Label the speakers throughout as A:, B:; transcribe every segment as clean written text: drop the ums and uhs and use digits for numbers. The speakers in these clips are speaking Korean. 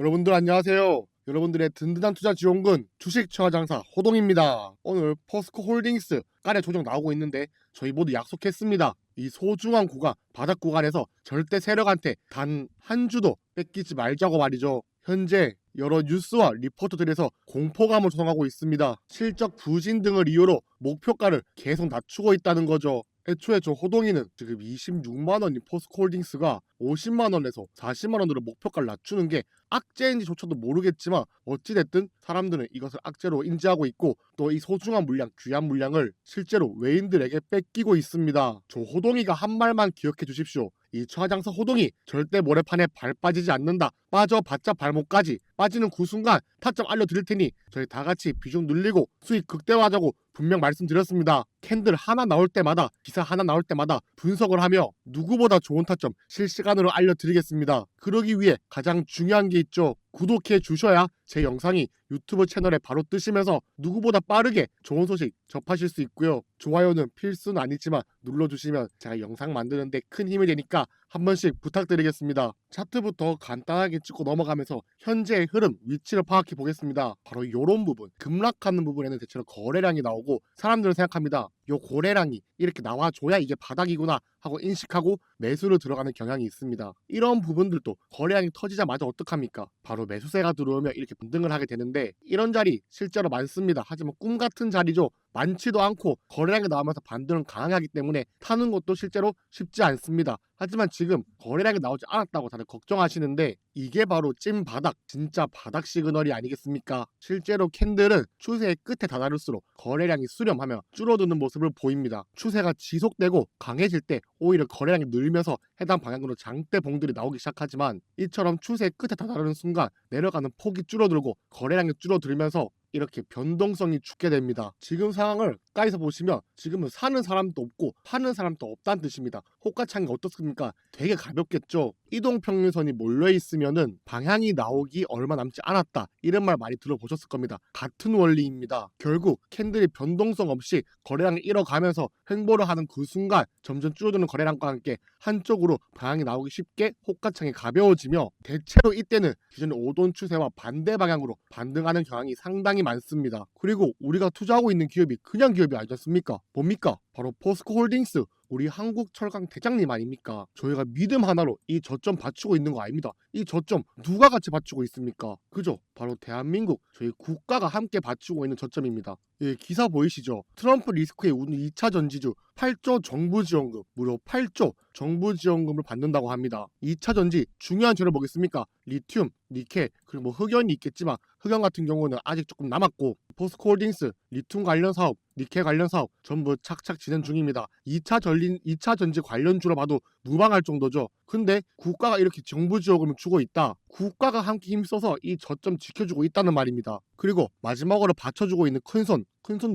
A: 여러분들 안녕하세요. 여러분들의 든든한 투자 지원군 주식 처장사 호동입니다. 오늘 포스코 홀딩스 가래 조정 나오고 있는데 저희 모두 약속했습니다. 이 소중한 구간 바닥 구간에서 절대 세력한테 단 한 주도 뺏기지 말자고 말이죠. 현재 여러 뉴스와 리포트들에서 공포감을 조성하고 있습니다. 실적 부진 등을 이유로 목표가를 계속 낮추고 있다는 거죠. 애초에 저 호동이는 지금 26만원인 포스코홀딩스가 50만원에서 40만원으로 목표가를 낮추는 게 악재인지조차도 모르겠지만 어찌됐든 사람들은 이것을 악재로 인지하고 있고 또 이 소중한 물량, 귀한 물량을 실제로 외인들에게 뺏기고 있습니다. 저 호동이가 한 말만 기억해 주십시오. 이 처장사 호동이 절대 모래판에 발 빠지지 않는다. 빠져봤자 발목까지 빠지는 그 순간 타점 알려드릴 테니 저희 다 같이 비중 늘리고 수익 극대화하자고 분명 말씀드렸습니다. 캔들 하나 나올 때마다 기사 하나 나올 때마다 분석을 하며 누구보다 좋은 타점 실시간으로 알려드리겠습니다. 그러기 위해 가장 중요한 게 있죠. 구독해 주셔야 제 영상이 유튜브 채널에 바로 뜨시면서 누구보다 빠르게 좋은 소식 접하실 수 있고요. 좋아요는 필수는 아니지만 눌러주시면 제가 영상 만드는데 큰 힘이 되니까 한 번씩 부탁드리겠습니다. 차트부터 간단하게 찍고 넘어가면서 현재의 흐름, 위치를 파악해 보겠습니다. 바로 이런 부분, 급락하는 부분에는 대체로 거래량이 나오고 사람들은 생각합니다. 요 거래량이 이렇게 나와줘야 이게 바닥이구나 하고 인식하고 매수로 들어가는 경향이 있습니다. 이런 부분들도 거래량이 터지자마자 어떡합니까? 바로 매수세가 들어오면 이렇게 반등을 하게 되는데 이런 자리 실제로 많습니다. 하지만 꿈같은 자리죠. 많지도 않고 거래량이 나오면서 반등은 강하기 때문에 타는 것도 실제로 쉽지 않습니다. 하지만 지금 거래량이 나오지 않았다고 다들 걱정하시는데 이게 바로 찐 바닥, 진짜 바닥 시그널이 아니겠습니까? 실제로 캔들은 추세의 끝에 다다를수록 거래량이 수렴하며 줄어드는 모습을 보입니다. 추세가 지속되고 강해질 때 오히려 거래량이 늘면서 해당 방향으로 장대 봉들이 나오기 시작하지만 이처럼 추세의 끝에 다다르는 순간 내려가는 폭이 줄어들고 거래량이 줄어들면서 이렇게 변동성이 죽게 됩니다. 지금 상황을 가까이서 보시면 지금은 사는 사람도 없고 파는 사람도 없다는 뜻입니다. 호가창이 어떻습니까? 되게 가볍겠죠. 이동평균선이 몰려있으면은 방향이 나오기 얼마 남지 않았다 이런 말 많이 들어보셨을 겁니다. 같은 원리입니다. 결국 캔들이 변동성 없이 거래량이 잃어가면서 횡보를 하는 그 순간 점점 줄어드는 거래량과 함께 한쪽으로 방향이 나오기 쉽게 호가창이 가벼워지며 대체로 이때는 기존의 오돈 추세와 반대 방향으로 반등하는 경향이 상당히 많습니다. 그리고 우리가 투자하고 있는 기업이 그냥 기업이 아니지 않습니까? 뭡니까? 바로 포스코홀딩스, 우리 한국철강 대장님 아닙니까? 저희가 믿음 하나로 이 저점 받치고 있는 거 아닙니다. 이 저점 누가 같이 받치고 있습니까? 그죠? 바로 대한민국 저희 국가가 함께 받치고 있는 저점입니다. 예, 기사 보이시죠? 트럼프 리스크에 우는 2차 전지주 8조 정부 지원금, 무려 8조 정부 지원금을 받는다고 합니다. 2차 전지 중요한 재료 뭐겠습니까? 리튬, 니켈, 그리고 뭐 흑연이 있겠지만 흑연 같은 경우는 아직 조금 남았고 포스코홀딩스 리튬 관련 사업, 니켈 관련 사업 전부 착착 진행 중입니다. 2차 전지 관련주로 봐도 무방할 정도죠. 근데 국가가 이렇게 정부 지원금을 주고 있다. 국가가 함께 힘써서 이 저점 지켜주고 있다는 말입니다. 그리고 마지막으로 받쳐주고 있는 큰손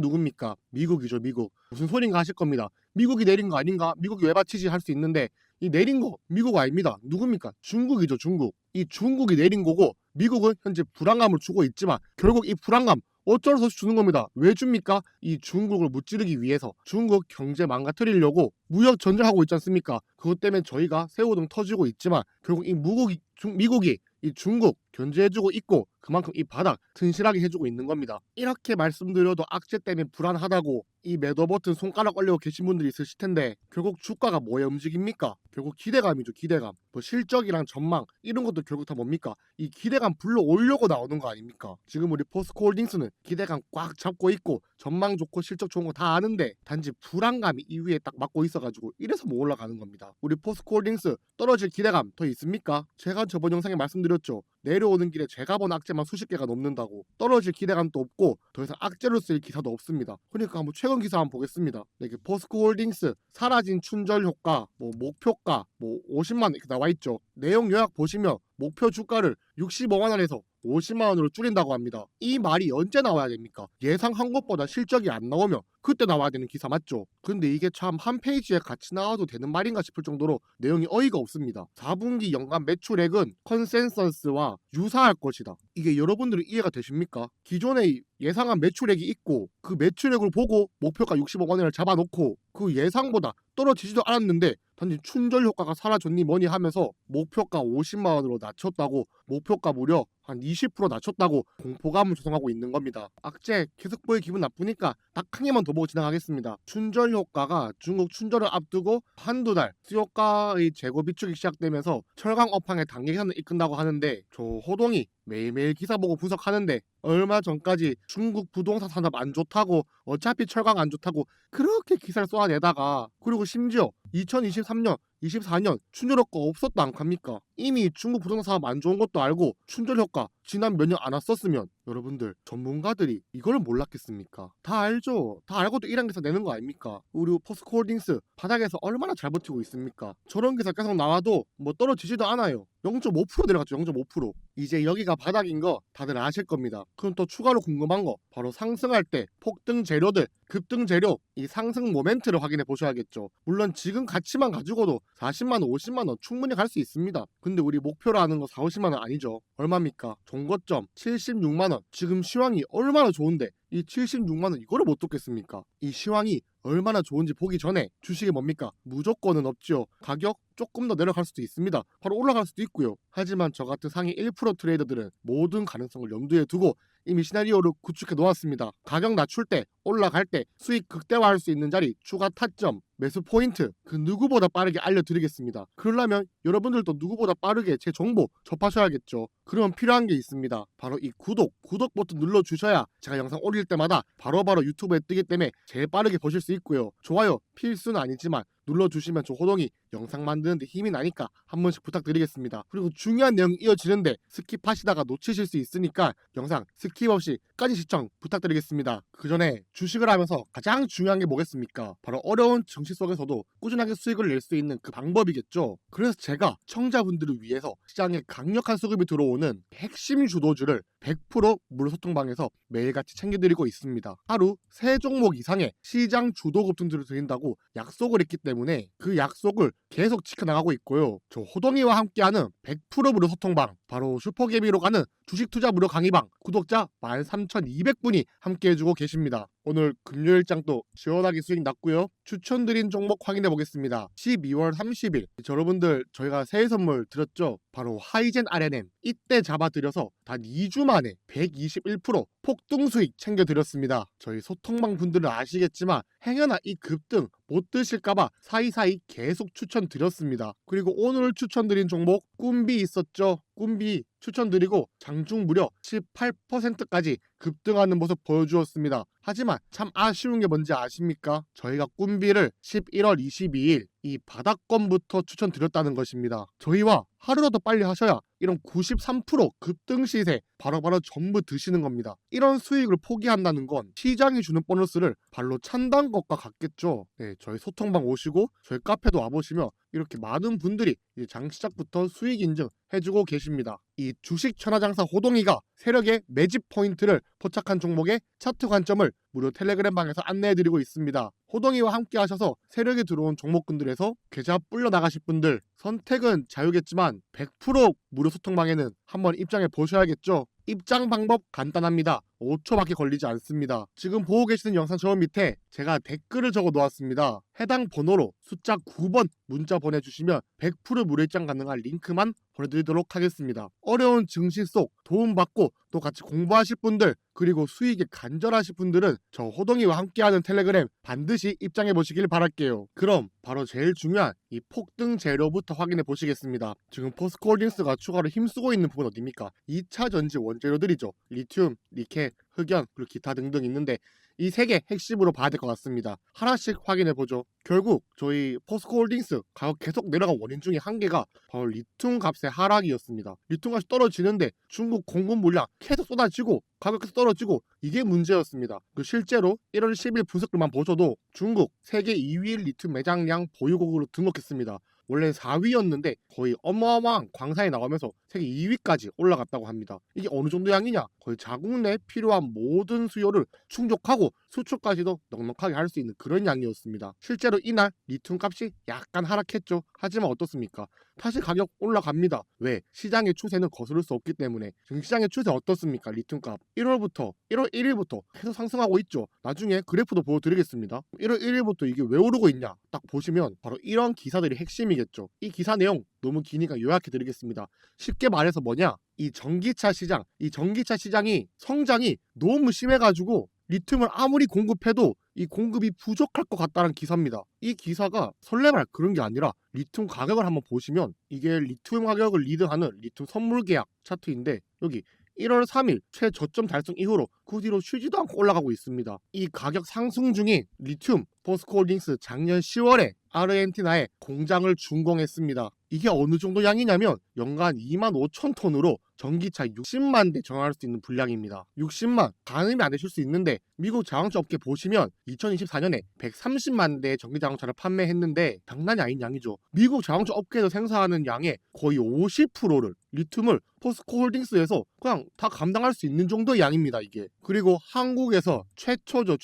A: 누굽니까? 미국이죠. 미국. 무슨 소린가 하실 겁니다. 미국이 내린 거 아닌가? 미국이 왜 받치지 할 수 있는데 이 내린 거 미국 아닙니다. 누굽니까? 중국이죠. 중국. 이 중국이 내린 거고 미국은 현재 불안감을 주고 있지만 결국 이 불안감 어쩔 수 없이 주는 겁니다. 왜 줍니까? 이 중국을 무찌르기 위해서 중국 경제 망가뜨리려고 무역 전쟁하고 있지 않습니까? 그것 때문에 저희가 새우등 터지고 있지만 결국 이 미국이 이 중국 견제해주고 있고 그만큼 이 바닥 튼실하게 해주고 있는 겁니다. 이렇게 말씀드려도 악재 때문에 불안하다고 이 매도 버튼 손가락 올리고 계신 분들이 있으실 텐데 결국 주가가 뭐에 움직입니까? 결국 기대감이죠. 기대감. 뭐 실적이랑 전망 이런 것도 결국 다 뭡니까? 이 기대감 불러오려고 나오는 거 아닙니까? 지금 우리 포스코홀딩스는 기대감 꽉 잡고 있고 전망 좋고 실적 좋은 거 다 아는데 단지 불안감이 이 위에 딱 막고 있어가지고 이래서 못 올라가는 겁니다. 우리 포스코홀딩스 떨어질 기대감 더 있습니까? 제가 저번 영상에 말씀드렸죠. 내려오는 길에 제가 본 악재만 수십 개가 넘는다고. 떨어질 기대감도 없고 더 이상 악재로 쓰일 기사도 없습니다. 그러니까 한번 최근 기사 한번 보겠습니다. 이렇게 포스코홀딩스 사라진 춘절 효과, 뭐 목표가, 뭐 50만 원 이렇게 나와 있죠. 내용 요약 보시면 목표 주가를 65만 원에서 50만 원으로 줄인다고 합니다. 이 말이 언제 나와야 됩니까? 예상한 것보다 실적이 안 나오면 그때 나와야 되는 기사 맞죠? 근데 이게 참 한 페이지에 같이 나와도 되는 말인가 싶을 정도로 내용이 어이가 없습니다. 4분기 연간 매출액은 컨센서스와 유사할 것이다. 이게 여러분들은 이해가 되십니까? 기존에 예상한 매출액이 있고 그 매출액을 보고 목표가 65만 원을 잡아놓고 그 예상보다 떨어지지도 않았는데 단지 춘절 효과가 사라졌니 뭐니 하면서 목표가 50만 원으로 낮췄다고 목표가 무려 한 20% 낮췄다고 공포감을 조성하고 있는 겁니다. 악재 계속 보이 기분 나쁘니까 딱 한 개만 더 보고 지나가겠습니다. 춘절 효과가 중국 춘절을 앞두고 한두 달 수요가의 재고 비축이 시작되면서 철강 업황의 단기 개선을 이끈다고 하는데, 저 호동이 매일매일 기사 보고 분석하는데 얼마 전까지 중국 부동산 산업 안 좋다고, 어차피 철강 안 좋다고 그렇게 기사를 쏟아내다가, 그리고 심지어 2023년 24년 춘절 효과 없었다 안 합니까? 이미 중국 부동산 사업 안 좋은 것도 알고 춘절 효과 지난 몇 년 안 왔었으면 여러분들 전문가들이 이걸 몰랐겠습니까? 다 알죠. 다 알고도 이런 기사 내는 거 아닙니까? 우리 포스코홀딩스 바닥에서 얼마나 잘 버티고 있습니까? 저런 기사 계속 나와도 뭐 떨어지지도 않아요. 0.5% 내려갔죠. 0.5%. 이제 여기가 바닥인 거 다들 아실 겁니다. 그럼 또 추가로 궁금한 거, 바로 상승할 때 폭등 재료들, 급등 재료, 이 상승 모멘트를 확인해 보셔야겠죠. 물론 지금 가치만 가지고도 40만원, 50만원 충분히 갈 수 있습니다. 근데 우리 목표로 하는 거 4, 50만원 아니죠. 얼마입니까? 종고점 76만원. 지금 시황이 얼마나 좋은데 이 76만원 이거를 못 돕겠습니까? 이 시황이 얼마나 좋은지 보기 전에 주식이 뭡니까? 무조건은 없죠. 가격 조금 더 내려갈 수도 있습니다. 바로 올라갈 수도 있고요. 하지만 저 같은 상위 1% 트레이더들은 모든 가능성을 염두에 두고 이미 시나리오를 구축해 놓았습니다. 가격 낮출 때, 올라갈 때 수익 극대화할 수 있는 자리, 추가 타점, 매수 포인트, 그 누구보다 빠르게 알려드리겠습니다. 그러려면 여러분들도 누구보다 빠르게 제 정보 접하셔야겠죠. 그럼 필요한 게 있습니다. 바로 이 구독 버튼 눌러주셔야 제가 영상 올릴 때마다 바로바로 유튜브에 뜨기 때문에 제일 빠르게 보실 수 있고요. 좋아요 필수는 아니지만 눌러주시면 저 호동이 영상 만드는데 힘이 나니까 한 번씩 부탁드리겠습니다. 그리고 중요한 내용 이어지는데 스킵하시다가 놓치실 수 있으니까 영상 스킵 없이 끝까지 시청 부탁드리겠습니다. 그 전에 주식을 하면서 가장 중요한 게 뭐겠습니까? 바로 어려운 증시 속에서도 꾸준하게 수익을 낼 수 있는 그 방법이겠죠. 그래서 제가 청자분들을 위해서 시장에 강력한 수급이 들어오는 핵심 주도주를 100% 무료 소통방에서 매일같이 챙겨드리고 있습니다. 하루 3종목 이상의 시장 주도 급등들을 드린다고 약속을 했기 때문에 그 약속을 계속 지켜나가고 있고요. 저 호동이와 함께하는 100% 무료 소통방, 바로 슈퍼개미로 가는 주식 투자 무료 강의방 구독자 13,200분이 함께해주고 계십니다. 오늘 금요일장도 시원하게 수익 났고요. 추천드린 종목 확인해 보겠습니다. 12월 30일 여러분들 저희가 새해 선물 드렸죠. 바로 하이젠 RNM 이때 잡아드려서 단 2주 만에 121% 폭등 수익 챙겨드렸습니다. 저희 소통방 분들은 아시겠지만 행여나 이 급등 못 드실까봐 사이사이 계속 추천드렸습니다. 그리고 오늘 추천드린 종목 꿈비 있었죠. 꿈비 추천드리고 장중 무려 18%까지 급등하는 모습 보여주었습니다. 하지만 참 아쉬운 게 뭔지 아십니까? 저희가 꿈비를 11월 22일 이 바닥권부터 추천드렸다는 것입니다. 저희와 하루라도 빨리 하셔야 이런 93% 급등 시세 바로바로 전부 드시는 겁니다. 이런 수익을 포기한다는 건 시장이 주는 보너스를 발로 찬다는 것과 같겠죠. 네, 저희 소통방 오시고 저희 카페도 와보시면 이렇게 많은 분들이 이제 장 시작부터 수익 인증 해주고 계십니다. 이 주식 천하장사 호동이가 세력의 매집 포인트를 포착한 종목의 차트 관점을 무료 텔레그램 방에서 안내해드리고 있습니다. 호동이와 함께 하셔서 세력에 들어온 종목군들에서 계좌 불려 나가실 분들 선택은 자유겠지만 100% 무료 소통방에는 한번 입장해 보셔야겠죠. 입장 방법 간단합니다. 5초밖에 걸리지 않습니다. 지금 보고 계시는 영상 저 밑에 제가 댓글을 적어 놓았습니다. 해당 번호로 숫자 9번 문자 보내주시면 100% 무료 입장 가능한 링크만 보내드리도록 하겠습니다. 어려운 증시 속 도움받고 또 같이 공부하실 분들, 그리고 수익에 간절하실 분들은 저 호동이와 함께하는 텔레그램 반드시 입장해 보시길 바랄게요. 그럼 바로 제일 중요한 이 폭등 재료부터 확인해 보시겠습니다. 지금 포스코홀딩스가 추가로 힘쓰고 있는 부분 어디입니까? 2차 전지 원재료들이죠. 리튬, 니켈, 흑연, 그리고 기타 등등 있는데 이 세 개 핵심으로 봐야 될 것 같습니다. 하나씩 확인해 보죠. 결국 저희 포스코홀딩스 가격 계속 내려간 원인 중에 한 개가 바로 리튬 값의 하락이었습니다. 리튬 값이 떨어지는데 중국 공급 물량 계속 쏟아지고 가격 계속 떨어지고 이게 문제였습니다. 실제로 1월 10일 분석글만 보셔도 중국 세계 2위 리튬 매장량 보유국으로 등록했습니다. 원래 4위였는데 거의 어마어마한 광산이 나오면서 세계 2위까지 올라갔다고 합니다. 이게 어느 정도 양이냐? 거의 자국 내 필요한 모든 수요를 충족하고 수출까지도 넉넉하게 할 수 있는 그런 양이었습니다. 실제로 이날 리튬 값이 약간 하락했죠. 하지만 어떻습니까? 다시 가격 올라갑니다. 왜? 시장의 추세는 거스를 수 없기 때문에. 지금 시장의 추세 어떻습니까? 리튬 값 1월 1일부터 계속 상승하고 있죠. 나중에 그래프도 보여드리겠습니다. 1월 1일부터 이게 왜 오르고 있냐? 딱 보시면 바로 이런 기사들이 핵심이겠죠. 이 기사 내용 너무 기니까 요약해드리겠습니다. 쉽게 말해서 뭐냐? 이 전기차 시장이 성장이 너무 심해가지고 리튬을 아무리 공급해도 이 공급이 부족할 것 같다는 기사입니다. 이 기사가 설레발 그런 게 아니라 리튬 가격을 한번 보시면 이게 리튬 가격을 리드하는 리튬 선물 계약 차트인데 여기 1월 3일 최저점 달성 이후로 그 뒤로 쉬지도 않고 올라가고 있습니다. 이 가격 상승 중인 리튬 포스코홀딩스 작년 10월에 아르헨티나에 공장을 준공했습니다. 이게 어느 정도 양이냐면 연간 25,000톤으로 전기차 60만 대 정할 수 있는 분량입니다. 60만 가늠이 안 되실 수 있는데 미국 자동차 업계 보시면 2024년에 130만 대의 전기 자동차를 판매했는데 장난이 아닌 양이죠. 미국 자동차 업계에서 생산하는 양의 거의 50%를 리튬을 포스코홀딩스에서 그냥 다 감당할 수 있는 정도의 양입니다. 이게. 그리고 한국에서 최초죠.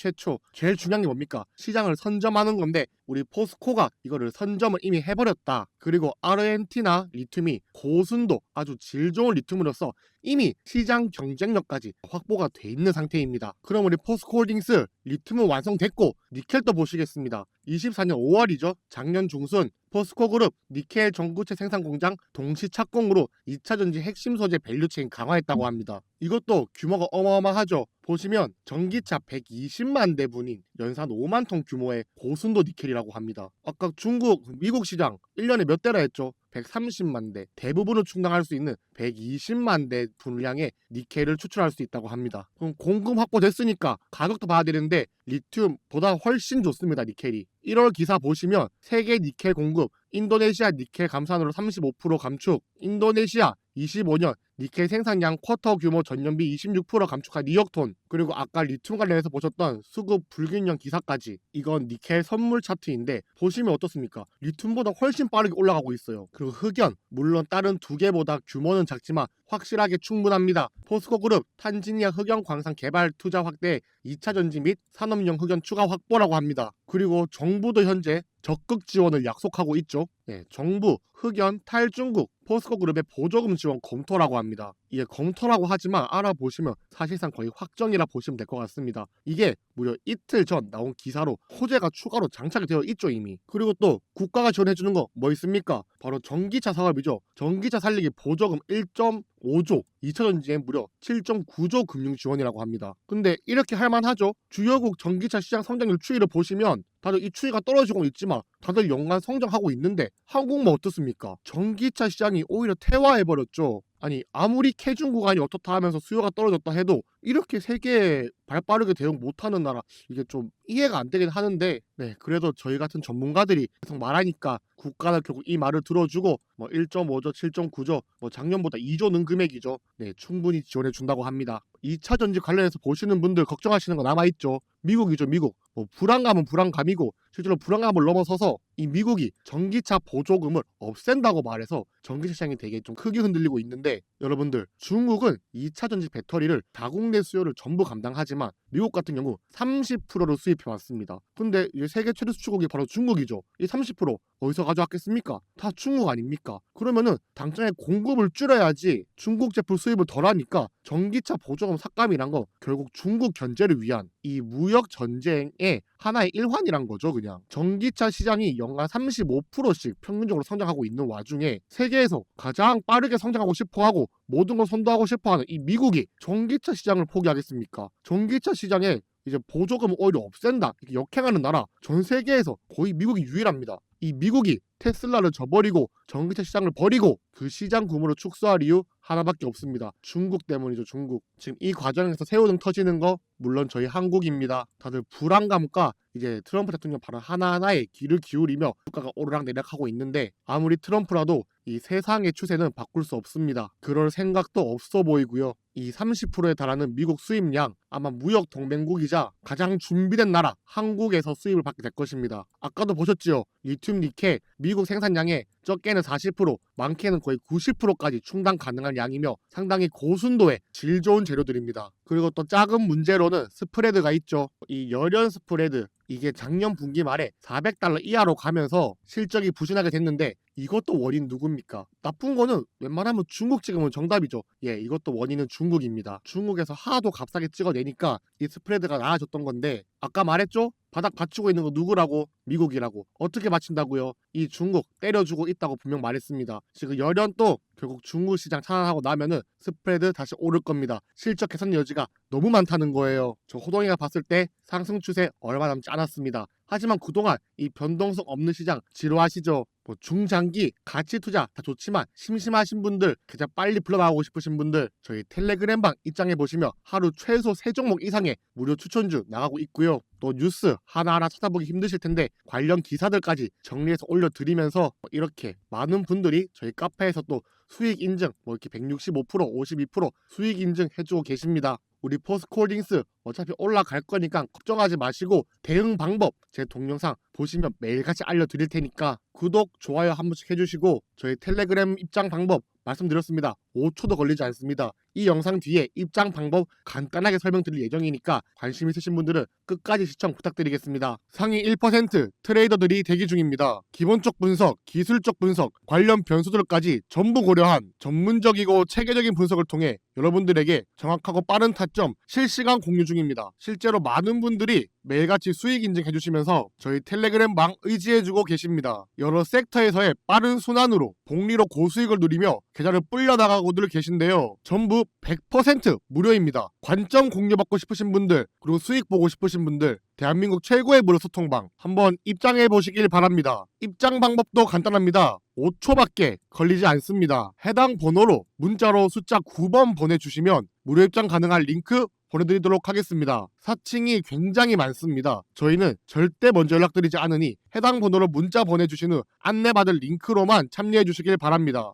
A: 제일 중요한 게 뭡니까? 시장을 선점하는 건데 우리 포스코가 이거를 선점을 이미 해버렸다. 그리고 아르헨티나 리튬이 고순도 아주 질 좋은 리튬으로서 이미 시장 경쟁력까지 확보가 돼 있는 상태입니다. 그럼 우리 포스코홀딩스 리튬은 완성됐고 니켈도 보시겠습니다. 24년 5월이죠. 작년 중순 포스코그룹 니켈 전구체 생산 공장 동시 착공으로 2차전지 핵심 소재 밸류체인 강화했다고 합니다. 이것도 규모가 어마어마하죠. 보시면 전기차 120만 대분인 연산 5만 톤 규모의 고순도 니켈이라고 합니다. 아까 중국, 미국 시장 1년에 몇 대라 했죠? 130만 대. 대부분을 충당할 수 있는 120만 대 분량의 니켈을 추출할 수 있다고 합니다. 그럼 공급 확보됐으니까 가격도 봐야 되는데 리튬보다 훨씬 좋습니다. 니켈이. 1월 기사 보시면 세계 니켈 공급 인도네시아 니켈 감산으로 35% 감축, 인도네시아 25년 니켈 생산량 쿼터 규모 전년비 26% 감축한 2억 톤, 그리고 아까 리튬 관련해서 보셨던 수급 불균형 기사까지. 이건 니켈 선물 차트인데 보시면 어떻습니까? 리튬보다 훨씬 빠르게 올라가고 있어요. 그리고 흑연, 물론 다른 두 개보다 규모는 작지만 확실하게 충분합니다. 포스코그룹 탄지니아 흑연 광산 개발 투자 확대, 2차 전지 및 산업용 흑연 추가 확보라고 합니다. 그리고 정부도 현재 적극 지원을 약속하고 있죠. 정부, 흑연, 탈중국, 포스코그룹의 보조금 지원 검토라고 합니다. 이게 검토라고 하지만 알아보시면 사실상 거의 확정이라 보시면 될 것 같습니다. 이게 무려 이틀 전 나온 기사로 호재가 추가로 장착이 되어 있죠 이미. 그리고 또 국가가 지원해주는 거 뭐 있습니까? 바로 전기차 사업이죠. 전기차 살리기 보조금 1.5조, 2차전지에 무려 7.9조 금융 지원이라고 합니다. 근데 이렇게 할만하죠? 주요국 전기차 시장 성장률 추이를 보시면 다들 이 추이가 떨어지고 있지만 다들 연간 성장하고 있는데 한국만 어떻습니까? 전기차 시장이 오히려 퇴화해버렸죠. 아니 아무리 캐중 구간이 어떻다 하면서 수요가 떨어졌다 해도 이렇게 세계에 발빠르게 대응 못하는 나라, 이게 좀 이해가 안 되긴 하는데 그래도 저희 같은 전문가들이 계속 말하니까 국가는 결국 이 말을 들어주고 1.5조, 7.9조, 작년보다 2조 는 금액이죠. 충분히 지원해 준다고 합니다. 2차 전지 관련해서 보시는 분들 걱정하시는 거 남아있죠. 미국이죠. 미국. 불안감은 불안감이고 실제로 불안감을 넘어서서 이 미국이 전기차 보조금을 없앤다고 말해서 전기차 시장이 되게 좀 크게 흔들리고 있는데, 여러분들 중국은 2차 전지 배터리를 자국내 수요를 전부 감당하지만 미국 같은 경우 30%를 수입해 왔습니다. 근데 이제 세계 최대 수출국이 바로 중국이죠. 이 30% 어디서 가져왔겠습니까? 다 중국 아닙니까? 그러면은 당장에 공급을 줄여야지 중국 제품 수입을 덜 하니까 전기차 보조금 삭감이란 거 결국 중국 견제를 위한 이 무역 전쟁의 하나의 일환이란 거죠. 그냥 전기차 시장이 연간 35%씩 평균적으로 성장하고 있는 와중에 세계에서 가장 빠르게 성장하고 싶어하고 모든 걸 선도하고 싶어하는 이 미국이 전기차 시장을 포기하겠습니까? 전기차 시장에 이제 보조금을 오히려 없앤다, 이렇게 역행하는 나라 전 세계에서 거의 미국이 유일합니다. 이 미국이 테슬라를 저버리고 전기차 시장을 버리고 그 시장 규모를 축소할 이유 하나밖에 없습니다. 중국 때문이죠. 중국. 지금 이 과정에서 새우등 터지는 거 물론 저희 한국입니다. 다들 불안감과 이제 트럼프 대통령 발언 하나하나에 귀를 기울이며 주가가 오르락내리락하고 있는데 아무리 트럼프라도 이 세상의 추세는 바꿀 수 없습니다. 그럴 생각도 없어 보이고요. 이 30%에 달하는 미국 수입량, 아마 무역 동맹국이자 가장 준비된 나라 한국에서 수입을 받게 될 것입니다. 아까도 보셨죠? 리튬 니켈 미국 생산량의 적게는 40%, 많게는 거의 90%까지 충당 가능한 양이며 상당히 고순도의 질 좋은 재료들입니다. 그리고 또 작은 문제로는 스프레드가 있죠. 이 열연 스프레드, 이게 작년 분기 말에 $400 이하로 가면서 실적이 부진하게 됐는데 이것도 원인 누굽니까? 나쁜 거는 웬만하면 중국 찍으면 정답이죠. 이것도 원인은 중국입니다. 중국에서 하도 값싸게 찍어내니까 이 스프레드가 나아졌던 건데 아까 말했죠? 바닥 받치고 있는 거 누구라고? 미국이라고. 어떻게 맞춘다고요? 이 중국 때려주고 있다고 분명 말했습니다. 지금 열연도 결국 중국 시장 차단하고 나면은 스프레드 다시 오를 겁니다. 실적 개선 여지가 너무 많다는 거예요. 저 호동이가 봤을 때 상승 추세 얼마 남지 않았습니다. 하지만 그동안 이 변동성 없는 시장 지루하시죠? 뭐 중장기 가치 투자 다 좋지만 심심하신 분들, 계좌 빨리 불러나가고 싶으신 분들 저희 텔레그램방 입장해 보시면 하루 최소 3종목 이상의 무료 추천주 나가고 있고요. 또 뉴스 하나하나 찾아보기 힘드실 텐데 관련 기사들까지 정리해서 올려드리면서 이렇게 많은 분들이 저희 카페에서 또 수익 인증 이렇게 165%, 52% 수익 인증 해주고 계십니다. 우리 포스코홀딩스 어차피 올라갈 거니까 걱정하지 마시고 대응 방법 제 동영상 보시면 매일같이 알려드릴 테니까 구독, 좋아요 한 번씩 해주시고 저희 텔레그램 입장 방법 말씀드렸습니다. 5초도 걸리지 않습니다. 이 영상 뒤에 입장 방법 간단하게 설명드릴 예정이니까 관심 있으신 분들은 끝까지 시청 부탁드리겠습니다. 상위 1% 트레이더들이 대기 중입니다. 기본적 분석, 기술적 분석, 관련 변수들까지 전부 고려한 전문적이고 체계적인 분석을 통해 여러분들에게 정확하고 빠른 타점 실시간 공유 중입니다. 실제로 많은 분들이 매일같이 수익 인증해 주시면서 저희 텔레그램 방 의지해주고 계십니다. 여러 섹터에서의 빠른 순환으로 복리로 고수익을 누리며 계좌를 불려나가고들 계신데요. 전부 100% 무료입니다. 관점 공유받고 싶으신 분들 그리고 수익 보고 싶으신 분들 대한민국 최고의 무료 소통방 한번 입장해 보시길 바랍니다. 입장 방법도 간단합니다. 5초밖에 걸리지 않습니다. 해당 번호로 문자로 숫자 9번 보내주시면 무료 입장 가능한 링크 보내드리도록 하겠습니다. 사칭이 굉장히 많습니다. 저희는 절대 먼저 연락드리지 않으니 해당 번호로 문자 보내주신 후 안내받을 링크로만 참여해 주시길 바랍니다.